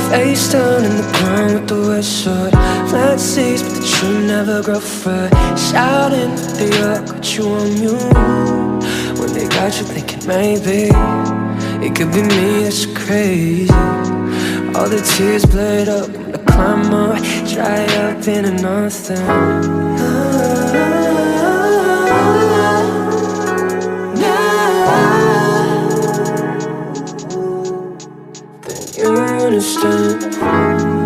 Face down in the ground with the wet sword. Flat seas, but the true never grow fat. Shouting that they all got you on mute, when they got you thinking maybe it could be me that's crazy. All the tears blurred up when the climb up, dry up into nothing. Then you understand.